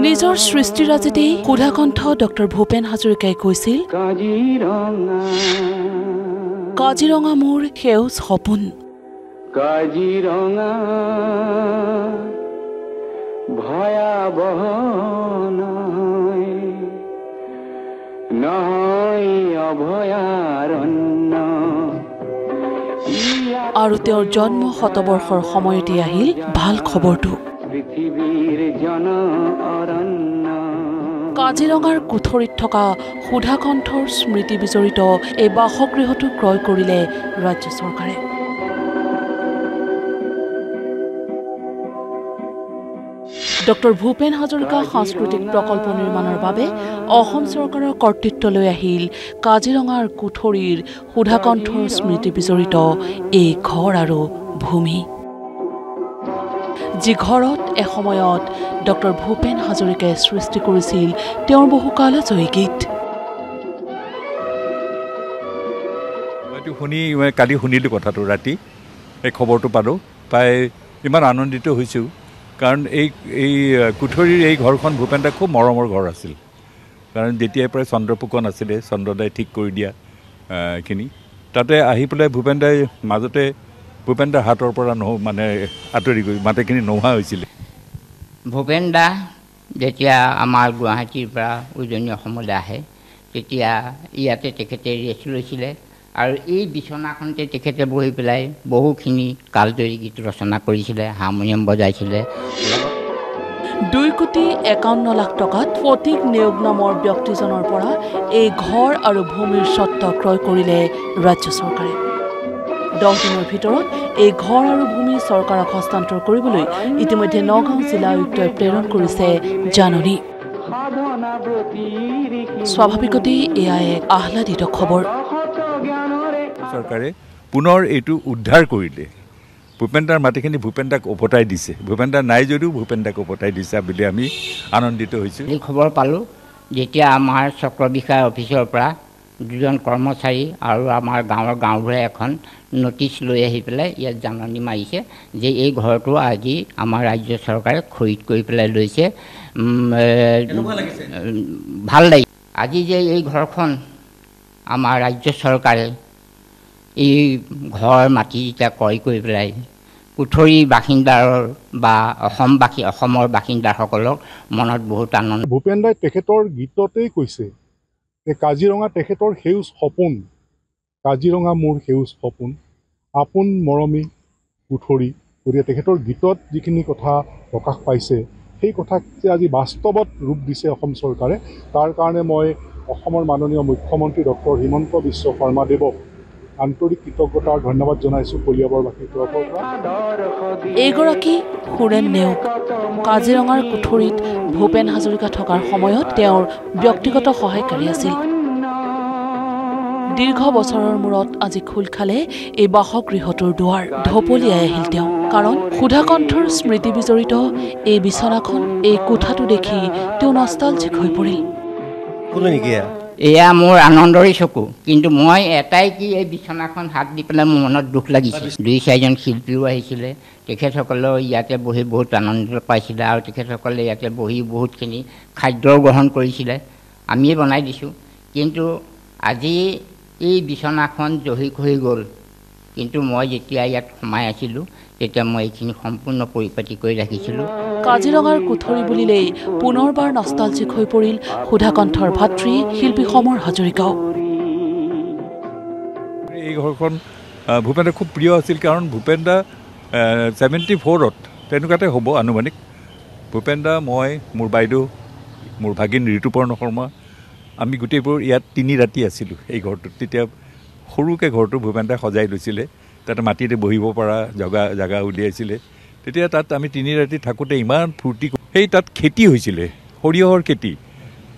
নিজৰ সৃষ্টিৰাজিতে সুধাকণ্ঠ ডক্টৰ ভূপেন হাজৰিকাই কৈছিল, কাজিৰঙা মোৰ সেউজ সপোন। কাজিৰঙা ভয়াবহ নহয় অভয়াৰণ্য। আৰু তেওঁৰ জন্ম শতবৰ্ষৰ সময়তে আহিল ভাল খবৰটো। পৃথিৱীৰ জন অৰণ্য। কাজিৰঙাৰ কুঠৰিত থকা সুধাকণ্ঠৰ স্মৃতি বিজড়িত এই বাসগৃহটো ক্ৰয় কৰিলে ৰাজ্য চৰকাৰে। ডক্টৰ ভূপেন হাজৰিকা সাংস্কৃতিক প্ৰকল্প নিৰ্মাণৰ বাবে অসম চৰকাৰৰ কৰ্তৃত্বলৈ আহিল কাজিৰঙাৰ কুঠৰিৰ সুধাকণ্ঠৰ স্মৃতি বিজড়িত এই ঘৰ আৰু ভূমি, যি ঘৰত এসময়ত ডক্টৰ ভূপেন হাজৰিকাই সৃষ্টি কৰিছিল তেওঁৰ বহুকালজয়ী গীত। কালি শুনিলোঁ কথাটো, ৰাতি এই খবৰটো পালোঁ, পাই ইমান আনন্দিত হৈছোঁ। কাৰণ এই কুঠৰিৰ এই ঘৰখন ভূপেন দাৰ খুব মৰমৰ ঘৰ আছিল। কাৰণ যেতিয়াৰ পৰাই চন্দ্ৰপোকন আছিলে, চন্দ্ৰদাই ঠিক কৰি দিয়া এইখিনি, তাতে আহি পেলাই ভূপেন দাই মাজতে ভূপেন দাৰ হাতৰ পৰা মানে আঁতৰি গৈ মাটিখিনি নোহোৱা হৈছিলে। ভূপেন দা যেতিয়া আমাৰ গুৱাহাটীৰ পৰা উজনি অসমলৈ আহে, তেতিয়া ইয়াতে তেখেতে ৰেষ্ট লৈছিলে আৰু এই বিচনাখনতে তেখেতে বহি পেলাই বহুখিনি কালজয়ী গীত ৰচনা কৰিছিলে, হাৰমনিয়াম বজাইছিলে। 2,51,00,000 টকাত ফটিক নেওগ নামৰ ব্যক্তিজনৰ পৰা এই ঘৰ আৰু ভূমিৰ স্বত্ব ক্ৰয় কৰিলে ৰাজ্য চৰকাৰে। 10 দিনৰ ভিতৰত এই ঘৰ আৰু ভূমি চৰকাৰক হস্তান্তৰ কৰিবলৈ ইতিমধ্যে নগাঁও জিলা আয়ুক্তই প্ৰেৰণ কৰিছে জাননী। স্বাভাৱিকতেই এয়া এক আহ্লাদিত খবৰ। চৰকাৰে পুনৰ এইটো উদ্ধাৰ কৰিলে। ভূপেন দাৰ মাটিখিনি ভূপেন দাক উভতাই দিছে। ভূপেন দা নাই যদিও ভূপেন দাক উভতাই দিছে বুলি আমি আনন্দিত হৈছোঁ। এই খবৰ পালোঁ যেতিয়া আমাৰ চক্ৰ বিষয়া অফিচৰ পৰা 2জন কৰ্মচাৰী আৰু আমাৰ গাঁওবুঢ়াই এখন নটিচ লৈ আহি পেলাই ইয়াত জাননী মাৰিছে যে এই ঘৰটো আজি আমাৰ ৰাজ্য চৰকাৰে খৰিদ কৰি পেলাই লৈছে। ভাল লাগিছে আজি যে এই ঘৰখন আমাৰ ৰাজ্য চৰকাৰে এই ঘৰ মাটি যেতিয়া ক্ৰয় কৰি পেলাই কুঠৰিৰ বাসিন্দাৰ বা অসমৰ বাসিন্দাসকলক মনত বহুত আনন্দ। ভূপেন দাই তেখেতৰ গীততেই কৈছে যে কাজিৰঙা তেখেতৰ সেউজ সপোন, কাজিৰঙা মোৰ সেউজ সপোন, আপোন মৰমী কুঠৰি। গতিকে তেখেতৰ গীতত যিখিনি কথা প্ৰকাশ পাইছে, সেই কথা যে আজি বাস্তৱত ৰূপ দিছে অসম চৰকাৰে, তাৰ কাৰণে মই অসমৰ মাননীয় মুখ্যমন্ত্ৰী ডক্টৰ হিমন্ত বিশ্ব শৰ্মাদেৱক আন্তৰিক কৃতজ্ঞতা আৰু ধন্যবাদ জনাইছোঁ কলিয়াবৰবাসীৰ তৰফৰ পৰা। এইগৰাকী সুৰেন নেওগ কাজিৰঙাৰ কুঠৰিত ভূপেন হাজৰিকা থকাৰ সময়ত তেওঁৰ ব্যক্তিগত সহায়কাৰী আছিল। দীৰ্ঘ বছৰৰ মূৰত আজি খোল খালে এই বাসগৃহটোৰ দুৱাৰ। ঢপলিয়াই আহিল তেওঁ, কাৰণ সুধাকণ্ঠৰ স্মৃতি বিজড়িত এই বিচনাখন, এই কোঠাটো দেখি তেওঁ নষ্টালজিক হৈ পৰিল। এয়া মোৰ আনন্দৰে চকু, কিন্তু মই এটাই কি এই বিচনাখন হাত দি পেলাই মোৰ মনত দুখ লাগিছিল। 2-4জন শিল্পীও আহিছিলে, তেখেতসকলেও ইয়াতে বহি বহুত আনন্দিত পাইছিলে আৰু তেখেতসকলে ইয়াতে বহি বহুতখিনি খাদ্যও গ্ৰহণ কৰিছিলে, আমিয়ে বনাই দিছোঁ। কিন্তু আজি এই বিচনাখন জহি খহি গ'ল, কিন্তু মই যেতিয়া ইয়াত সোমাই আছিলোঁ তেতিয়া মই এইখিনি সম্পূৰ্ণ পৰিপাটি কৰি ৰাখিছিলোঁ। কাজিৰঙাৰ কুঠৰি বুলিলেই পুনৰবাৰ নষ্টালজিক হৈ পৰিল সুধাকণ্ঠৰ ভাতৃ শিল্পী সমৰ হাজৰিকাও। এই ঘৰখন ভূপেন দাৰ খুব প্ৰিয় আছিল, কাৰণ ভূপেন দা 74ত তেনেকুৱাতে হ'ব আনুমানিক। ভূপেন দা, মই, মোৰ বাইদেউ, মোৰ ভাগিন ঋতুপৰ্ণ শৰ্মা, আমি গোটেইবোৰ ইয়াত 3 ৰাতি আছিলোঁ এই ঘৰটোত। তেতিয়া সৰুকৈ ঘৰটো ভূপেন দাই সজাই লৈছিলে, তাতে মাটিতে বহিব পৰা জেগা উলিয়াইছিলে। তেতিয়া তাত আমি 3 ৰাতি থাকোঁতে ইমান ফূৰ্তি, সেই তাত খেতি হৈছিলে, সৰিয়হৰ খেতি।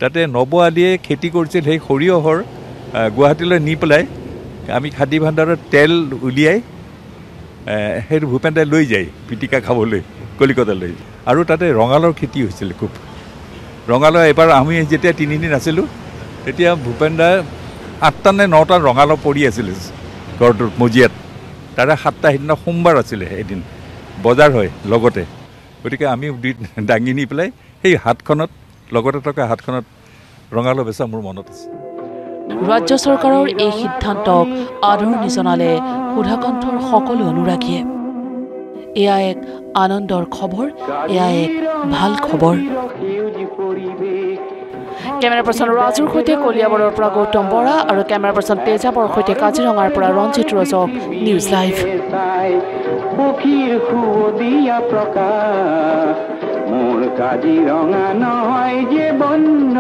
তাতে নৱ আলিয়ে খেতি কৰিছিল। সেই সৰিয়হৰ গুৱাহাটীলৈ নি পেলাই আমি খাদী ভাণ্ডাৰৰ তেল উলিয়াই সেইটো ভূপেন দাই লৈ যায় পিটিকা খাবলৈ কলিকতালৈ। আৰু তাতে ৰঙালাওৰ খেতি হৈছিলে খুব। ৰঙালাও এবাৰ আমি যেতিয়া 3 দিন আছিলোঁ, তেতিয়া ভূপেন দাই 8টা নে 9টা ৰঙালাও পৰি আছিলে ঘৰটোৰ মজিয়াত। তাৰে 7টা সিদিনা সোমবাৰ আছিলে, এদিন বজাৰ হয় লগতে। গতিকে আমি দাঙি নি পেলাই সেই হাতখনত লগতে থকা হাতখনত ৰঙালাও বেচা মোৰ মনত আছে। ৰাজ্য চৰকাৰৰ এই সিদ্ধান্তক আদৰণি জনালে সুধাকণ্ঠৰ সকলো অনুৰাগীয়ে। এয়া এক আনন্দৰ খবৰ, এয়া এক ভাল খবৰ। কেমেৰা পাৰ্চন ৰাজুৰ সৈতে কলিয়াবৰৰ পৰা গৌতম বৰা আৰু কেমেৰা পাৰ্চন তেজাবৰ সৈতে কাজিৰঙাৰ পৰা ৰঞ্জিত ৰজক, নিউজ লাইভ। পক্ষীৰ সুদিয়া প্ৰকাশ মোৰ কাজিৰঙা নহয় যে বন্য